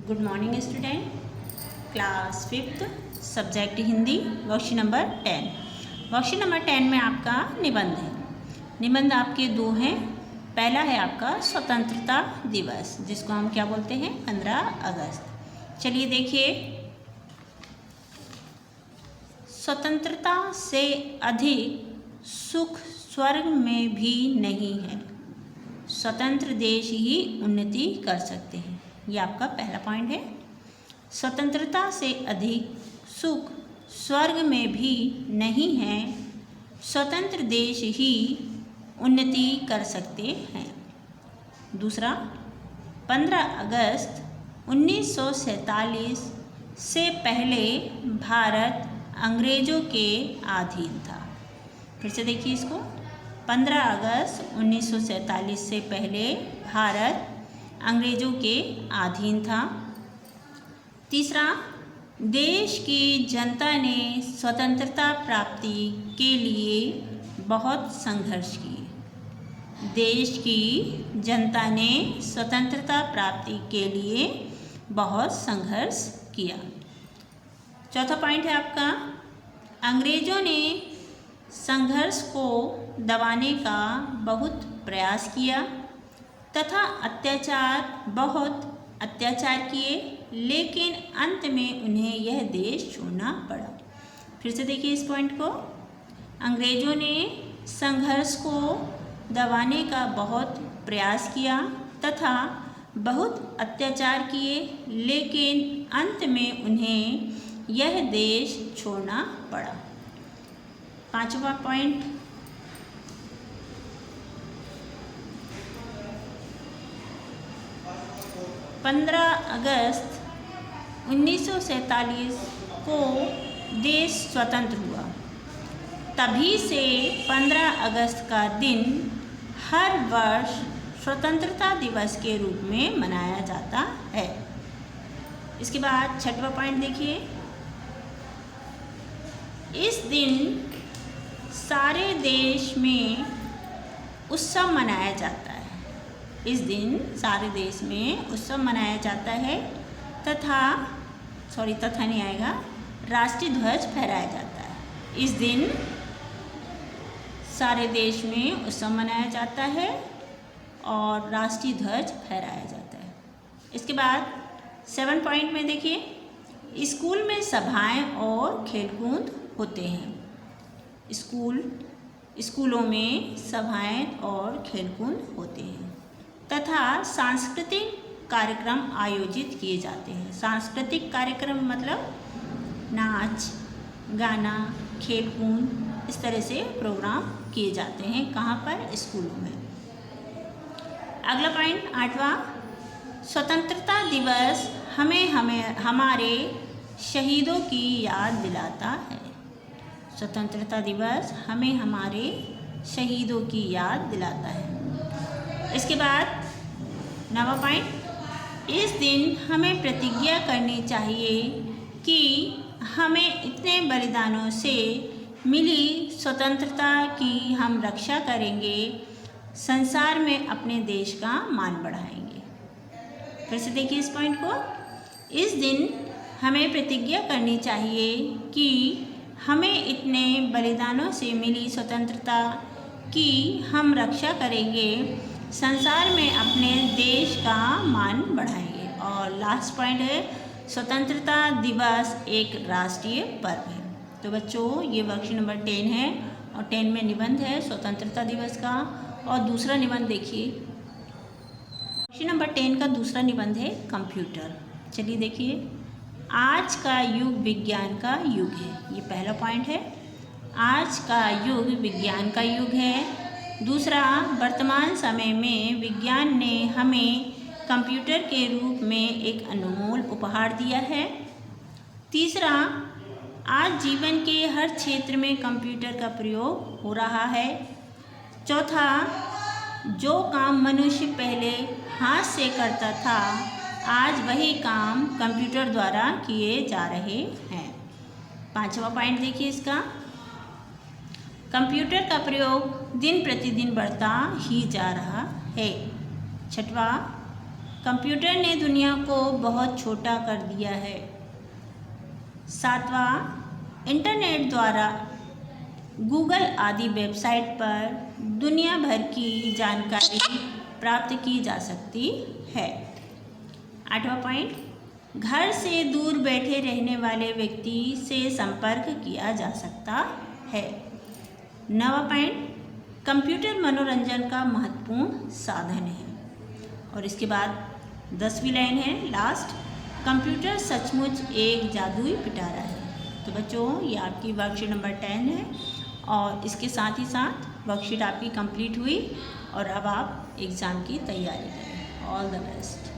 Good morning student. Class 5th subject Hindi worksheet number 10। Worksheet number 10 में आपका निबंध है। निबंध आपके दो हैं। पहला है आपका स्वतंत्रता दिवस, जिसको हम क्या बोलते हैं, 15 अगस्त। चलिए देखिए, स्वतंत्रता से अधिक सुख स्वर्ग में भी नहीं है। स्वतंत्र देश ही उन्नति कर सकते हैं। ये आपका पहला पॉइंट है। स्वतंत्रता से अधिक सुख स्वर्ग में भी नहीं है। स्वतंत्र देश ही उन्नति कर सकते हैं। दूसरा, 15 अगस्त 1947 से पहले भारत अंग्रेज़ों के अधीन था। फिर से देखिए इसको, 15 अगस्त 1947 से पहले भारत अंग्रेज़ों के अधीन था। तीसरा, देश की जनता ने स्वतंत्रता प्राप्ति के लिए बहुत संघर्ष किए। देश की जनता ने स्वतंत्रता प्राप्ति के लिए बहुत संघर्ष किया। चौथा पॉइंट है आपका, अंग्रेज़ों ने संघर्ष को दबाने का बहुत प्रयास किया तथा बहुत अत्याचार किए, लेकिन अंत में उन्हें यह देश छोड़ना पड़ा। फिर से देखिए इस पॉइंट को, अंग्रेज़ों ने संघर्ष को दबाने का बहुत प्रयास किया तथा बहुत अत्याचार किए, लेकिन अंत में उन्हें यह देश छोड़ना पड़ा। पांचवा पॉइंट, पंद्रह अगस्त 1947 को देश स्वतंत्र हुआ। तभी से 15 अगस्त का दिन हर वर्ष स्वतंत्रता दिवस के रूप में मनाया जाता है। इसके बाद छठवां पॉइंट देखिए, इस दिन सारे देश में उत्सव मनाया जाता है। इस दिन सारे देश में उत्सव मनाया जाता है तथा नहीं आएगा, राष्ट्रीय ध्वज फहराया जाता है। इस दिन सारे देश में उत्सव मनाया जाता है और राष्ट्रीय ध्वज फहराया जाता है। इसके बाद 7 पॉइंट में देखिए, स्कूल में सभाएं और खेलकूद होते हैं। स्कूलों में सभाएं और खेलकूद होते हैं तथा सांस्कृतिक कार्यक्रम आयोजित किए जाते हैं। सांस्कृतिक कार्यक्रम मतलब नाच गाना खेलकूद, इस तरह से प्रोग्राम किए जाते हैं। कहाँ पर? स्कूलों में। अगला पॉइंट 8वां, स्वतंत्रता दिवस हमें हमारे शहीदों की याद दिलाता है। स्वतंत्रता दिवस हमें हमारे शहीदों की याद दिलाता है। इसके बाद 9वां पॉइंट, इस दिन हमें प्रतिज्ञा करनी चाहिए कि हमें इतने बलिदानों से मिली स्वतंत्रता की हम रक्षा करेंगे, संसार में अपने देश का मान बढ़ाएंगे। फिर से देखिए इस पॉइंट को, इस दिन हमें प्रतिज्ञा करनी चाहिए कि हमें इतने बलिदानों से मिली स्वतंत्रता की हम रक्षा करेंगे, संसार में अपने देश का मान बढ़ाएंगे। और लास्ट पॉइंट है, स्वतंत्रता दिवस एक राष्ट्रीय पर्व है। तो बच्चों, ये वर्कशीट नंबर 10 है और 10 में निबंध है स्वतंत्रता दिवस का। और दूसरा निबंध देखिए, वर्कशीट नंबर 10 का दूसरा निबंध है कंप्यूटर। चलिए देखिए, आज का युग विज्ञान का युग है। ये पहला पॉइंट है, आज का युग विज्ञान का युग है। दूसरा, वर्तमान समय में विज्ञान ने हमें कंप्यूटर के रूप में एक अनमोल उपहार दिया है। तीसरा, आज जीवन के हर क्षेत्र में कंप्यूटर का प्रयोग हो रहा है। चौथा, जो काम मनुष्य पहले हाथ से करता था, आज वही काम कंप्यूटर द्वारा किए जा रहे हैं। 5वां पॉइंट देखिए इसका, कंप्यूटर का प्रयोग दिन प्रतिदिन बढ़ता ही जा रहा है। 6वां, कंप्यूटर ने दुनिया को बहुत छोटा कर दिया है। 7वां, इंटरनेट द्वारा गूगल आदि वेबसाइट पर दुनिया भर की जानकारी प्राप्त की जा सकती है। 8वां पॉइंट, घर से दूर बैठे रहने वाले व्यक्ति से संपर्क किया जा सकता है। 9वां पॉइंट, कंप्यूटर मनोरंजन का महत्वपूर्ण साधन है। और इसके बाद 10वीं लाइन है लास्ट, कंप्यूटर सचमुच एक जादुई पिटारा है। तो बच्चों ये आपकी वर्कशीट नंबर 10 है और इसके साथ ही साथ वर्कशीट आपकी कंप्लीट हुई और अब आप एग्ज़ाम की तैयारी करें। All the best.